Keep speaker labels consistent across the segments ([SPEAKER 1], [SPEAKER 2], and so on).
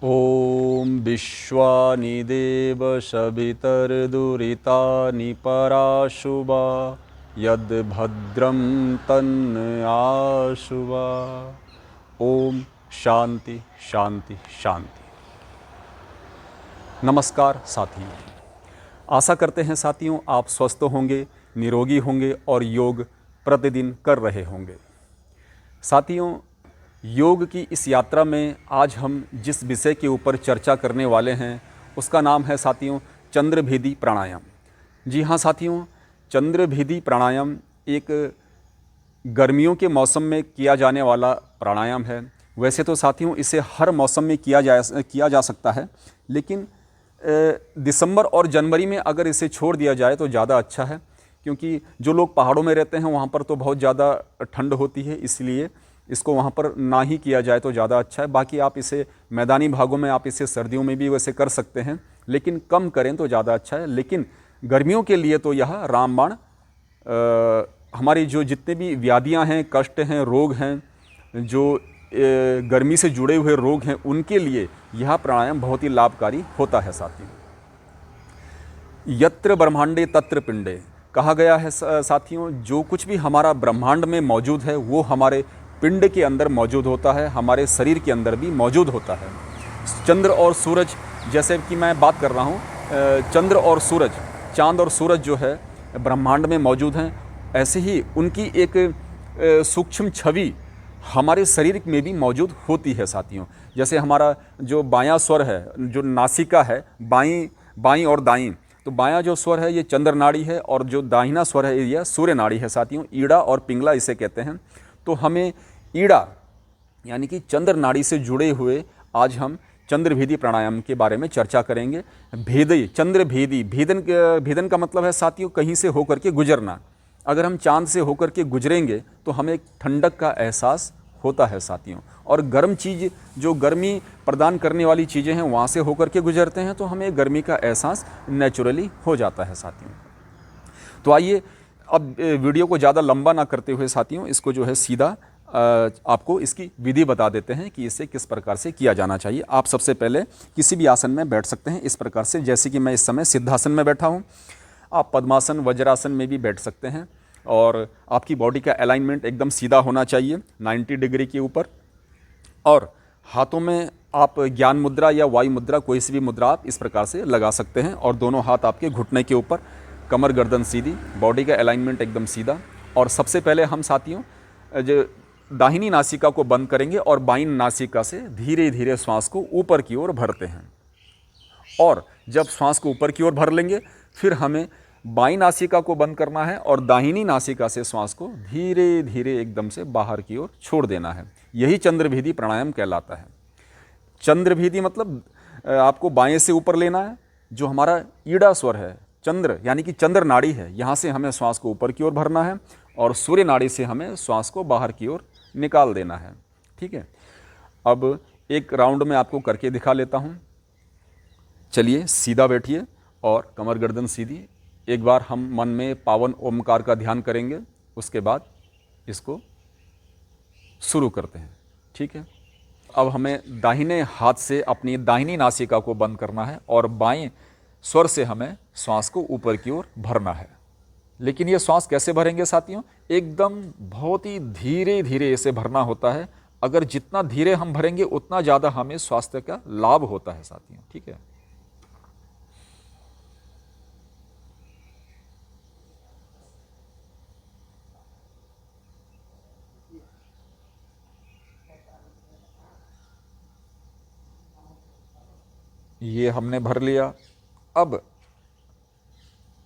[SPEAKER 1] ॐ विश्वानि देव सवितर्दुरितानि पराशुवा यद्भद्रं तन्न आशुवा। ओम शांति शांति शांति। नमस्कार साथियों, आशा करते हैं साथियों आप स्वस्थ होंगे, निरोगी होंगे और योग प्रतिदिन कर रहे होंगे। साथियों, योग की इस यात्रा में आज हम जिस विषय के ऊपर चर्चा करने वाले हैं उसका नाम है साथियों चंद्रभेदी प्राणायाम। जी हाँ साथियों, चंद्रभेदी प्राणायाम एक गर्मियों के मौसम में किया जाने वाला प्राणायाम है। वैसे तो साथियों इसे हर मौसम में किया जा सकता है, लेकिन दिसंबर और जनवरी में अगर इसे छोड़ दिया जाए तो ज़्यादा अच्छा है, क्योंकि जो लोग पहाड़ों में रहते हैं वहाँ पर तो बहुत ज़्यादा ठंड होती है, इसलिए इसको वहाँ पर ना ही किया जाए तो ज़्यादा अच्छा है। बाकी आप इसे मैदानी भागों में आप इसे सर्दियों में भी वैसे कर सकते हैं, लेकिन कम करें तो ज़्यादा अच्छा है। लेकिन गर्मियों के लिए तो यह रामबाण हमारी जो जितने भी व्याधियाँ हैं, कष्ट हैं, रोग हैं, जो गर्मी से जुड़े हुए रोग हैं, उनके लिए यह प्राणायाम बहुत ही लाभकारी होता है साथियों। यत्र ब्रह्मांडे तत्र पिंडे कहा गया है साथियों, जो कुछ भी हमारा ब्रह्मांड में मौजूद है वो हमारे पिंड के अंदर मौजूद होता है, हमारे शरीर के अंदर भी मौजूद होता है। चंद्र और सूरज, जैसे कि मैं बात कर रहा हूँ, चंद्र और सूरज, चांद और सूरज जो है ब्रह्मांड में मौजूद हैं, ऐसे ही उनकी एक सूक्ष्म छवि हमारे शरीर में भी मौजूद होती है साथियों। जैसे हमारा जो बायां स्वर है, जो नासिका है, बाईं और दाईं, तो बायां जो स्वर है ये चंद्र नाड़ी है और जो दाहिना स्वर है यह सूर्य नाड़ी है साथियों। ईड़ा और पिंगला इसे कहते हैं। तो हमें ईड़ा यानी कि चंद्र नाड़ी से जुड़े हुए आज हम चंद्रभेदी प्राणायाम के बारे में चर्चा करेंगे। भेदी, चंद्रभेदी, भेदन का मतलब है साथियों कहीं से होकर के गुजरना। अगर हम चांद से होकर के गुजरेंगे तो हमें एक ठंडक का एहसास होता है साथियों, और गर्म चीज़, जो गर्मी प्रदान करने वाली चीज़ें हैं वहाँ से होकर के गुजरते हैं तो हमें गर्मी का एहसास नेचुरली हो जाता है साथियों। तो आइए अब वीडियो को ज़्यादा लंबा ना करते हुए साथियों, इसको जो है सीधा आपको इसकी विधि बता देते हैं कि इसे किस प्रकार से किया जाना चाहिए। आप सबसे पहले किसी भी आसन में बैठ सकते हैं इस प्रकार से, जैसे कि मैं इस समय सिद्धासन में बैठा हूँ। आप पद्मासन, वज्रासन में भी बैठ सकते हैं, और आपकी बॉडी का अलाइनमेंट एकदम सीधा होना चाहिए 90 डिग्री के ऊपर। और हाथों में आप ज्ञान मुद्रा या वायु मुद्रा, कोई सी भी मुद्रा आप इस प्रकार से लगा सकते हैं, और दोनों हाथ आपके घुटने के ऊपर, कमर गर्दन सीधी, बॉडी का अलाइनमेंट एकदम सीधा। और सबसे पहले हम साथियों जो दाहिनी नासिका को बंद करेंगे और बाईं नासिका से धीरे धीरे श्वास को ऊपर की ओर भरते हैं। और जब श्वास को ऊपर की ओर भर लेंगे फिर हमें बाईं नासिका को बंद करना है और दाहिनी नासिका से श्वास को धीरे धीरे एकदम से बाहर की ओर छोड़ देना है। यही चंद्रभेदी प्राणायाम कहलाता है। चंद्रभेदी मतलब आपको बाएं से ऊपर लेना है, जो हमारा ईड़ा स्वर है, चंद्र यानी कि चंद्र नाड़ी है, यहाँ से हमें श्वास को ऊपर की ओर भरना है, और सूर्य नाड़ी से हमें श्वास को बाहर की ओर निकाल देना है। ठीक है, अब एक राउंड में आपको करके दिखा लेता हूँ। चलिए सीधा बैठिए और कमर गर्दन सीधी। एक बार हम मन में पावन ओमकार का ध्यान करेंगे, उसके बाद इसको शुरू करते हैं। ठीक है, अब हमें दाहिने हाथ से अपनी दाहिनी नासिका को बंद करना है और बाएं स्वर से हमें श्वास को ऊपर की ओर भरना है। लेकिन ये श्वास कैसे भरेंगे साथियों? एकदम बहुत ही धीरे धीरे इसे भरना होता है। अगर जितना धीरे हम भरेंगे उतना ज़्यादा हमें स्वास्थ्य का लाभ होता है साथियों। ठीक है, ये हमने भर लिया। अब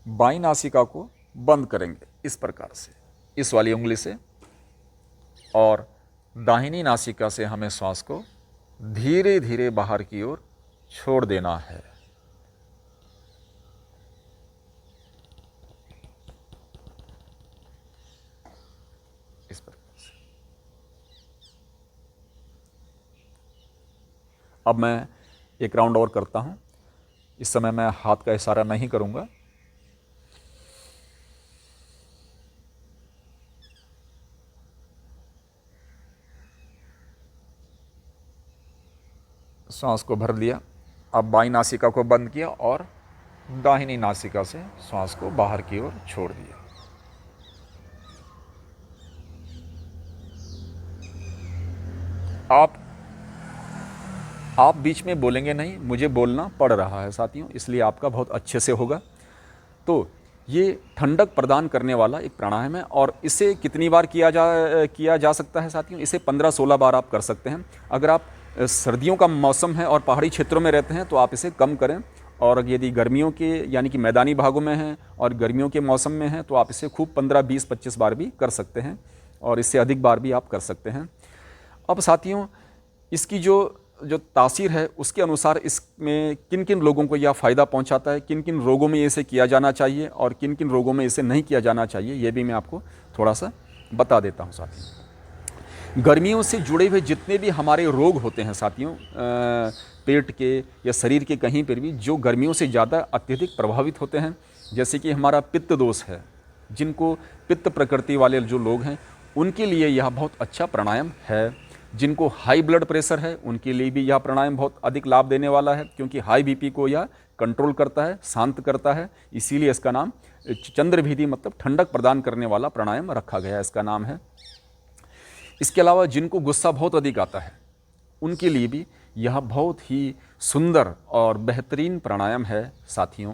[SPEAKER 1] बाईं नासिका को बंद करेंगे इस प्रकार से, इस वाली उंगली से, और दाहिनी नासिका से हमें श्वास को धीरे धीरे बाहर की ओर छोड़ देना है। इस प्रकार से। अब मैं एक राउंड और करता हूं। इस समय मैं हाथ का इशारा नहीं करूंगा।
[SPEAKER 2] श्वास को भर लिया। अब बाईं नासिका को बंद किया और दाहिनी नासिका से श्वास को बाहर की ओर छोड़ दिया। आप बीच में बोलेंगे नहीं, मुझे बोलना पड़ रहा है साथियों, इसलिए आपका बहुत अच्छे से होगा। तो ये ठंडक प्रदान करने वाला एक प्राणायाम है और इसे कितनी बार किया जा सकता है साथियों? इसे 15-16 बार आप कर सकते हैं। अगर आप सर्दियों का मौसम है और पहाड़ी क्षेत्रों में रहते हैं तो आप इसे कम करें, और यदि गर्मियों के यानी कि मैदानी भागों में हैं और गर्मियों के मौसम में हैं तो आप इसे खूब 15, 20, 25 बार भी कर सकते हैं और इससे अधिक बार भी आप कर सकते हैं। अब साथियों, इसकी जो तासीर है उसके अनुसार इसमें किन किन लोगों को यह फ़ायदा पहुंचाता है, किन किन रोगों में इसे किया जाना चाहिए और किन किन रोगों में इसे नहीं किया जाना चाहिए, ये भी मैं आपको थोड़ा सा बता देता हूं साथियों। गर्मियों से जुड़े हुए जितने भी हमारे रोग होते हैं साथियों, पेट के या शरीर के कहीं पर भी, जो गर्मियों से ज़्यादा अत्यधिक प्रभावित होते हैं, जैसे कि हमारा पित्त दोष है, जिनको पित्त प्रकृति वाले जो लोग हैं उनके लिए यह बहुत अच्छा प्राणायाम है। जिनको हाई ब्लड प्रेशर है उनके लिए भी यह प्राणायाम बहुत अधिक लाभ देने वाला है, क्योंकि हाई बीपी को यह कंट्रोल करता है, शांत करता है, इसीलिए इसका नाम चंद्रभेदी मतलब ठंडक प्रदान करने वाला प्राणायाम रखा गया है, इसका नाम है। इसके अलावा जिनको गुस्सा बहुत अधिक आता है उनके लिए भी यह बहुत ही सुंदर और बेहतरीन प्राणायाम है साथियों।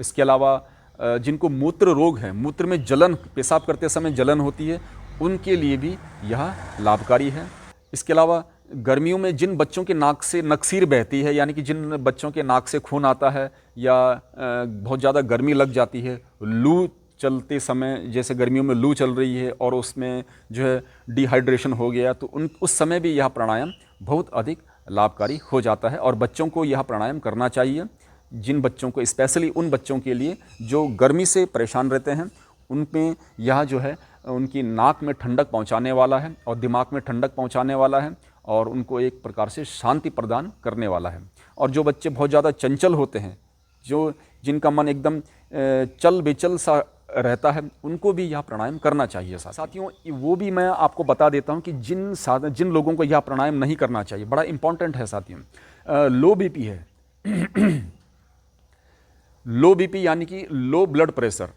[SPEAKER 2] इसके अलावा जिनको मूत्र रोग है, मूत्र में जलन, पेशाब करते समय जलन होती है, उनके लिए भी यह लाभकारी है। इसके अलावा गर्मियों में जिन बच्चों के नाक से नकसीर बहती है, यानी कि जिन बच्चों के नाक से खून आता है या बहुत ज़्यादा गर्मी लग जाती है, लू चलते समय, जैसे गर्मियों में लू चल रही है और उसमें जो है डिहाइड्रेशन हो गया, तो उस समय भी यह प्राणायाम बहुत अधिक लाभकारी हो जाता है और बच्चों को यह प्राणायाम करना चाहिए। जिन बच्चों को, स्पेशली उन बच्चों के लिए जो गर्मी से परेशान रहते हैं, उनमें यह जो है उनकी नाक में ठंडक पहुंचाने वाला है और दिमाग में ठंडक पहुंचाने वाला है और उनको एक प्रकार से शांति प्रदान करने वाला है। और जो बच्चे बहुत ज़्यादा चंचल होते हैं, जिनका मन एकदम चल बेचल सा रहता है, उनको भी यह प्राणायाम करना चाहिए साथियों। वो भी मैं आपको बता देता हूं कि जिन लोगों को यह प्राणायाम नहीं करना चाहिए, बड़ा इंपॉर्टेंट है साथियों। लो बीपी है लो बीपी यानी कि लो ब्लड प्रेशर,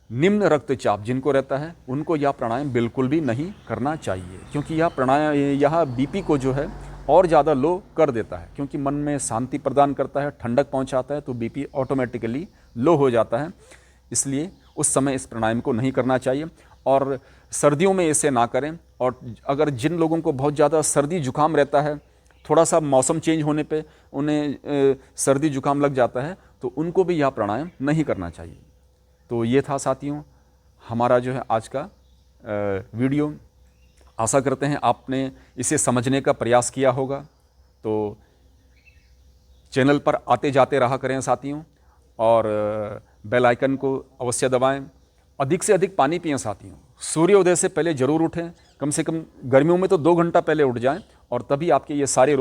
[SPEAKER 2] निम्न रक्तचाप जिनको रहता है, उनको यह प्राणायाम बिल्कुल भी नहीं करना चाहिए, क्योंकि यह प्राणायाम यह बीपी को जो है और ज़्यादा लो कर देता है, क्योंकि मन में शांति प्रदान करता है, ठंडक पहुंचाता है, तो बीपी ऑटोमेटिकली लो हो जाता है। इसलिए उस समय इस प्राणायाम को नहीं करना चाहिए और सर्दियों में इसे ना करें। और अगर जिन लोगों को बहुत ज़्यादा सर्दी जुकाम रहता है, थोड़ा सा मौसम चेंज होने पे उन्हें सर्दी जुकाम लग जाता है, तो उनको भी यह प्राणायाम नहीं करना चाहिए। तो ये था साथियों हमारा जो है आज का वीडियो। आशा करते हैं आपने इसे समझने का प्रयास किया होगा। तो चैनल पर आते जाते रहा करें साथियों और बेल आइकन को अवश्य दबाएं। अधिक से अधिक पानी पिएं साथियों। सूर्योदय से पहले ज़रूर उठें, कम से कम गर्मियों में तो 2 घंटा पहले उठ जाएं और तभी आपके ये सारे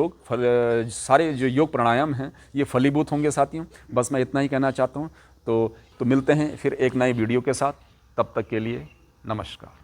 [SPEAKER 2] सारे जो योग प्राणायाम हैं ये फलीभूत होंगे साथियों। बस मैं इतना ही कहना चाहता हूँ। तो मिलते हैं फिर एक नए वीडियो के साथ। तब तक के लिए नमस्कार।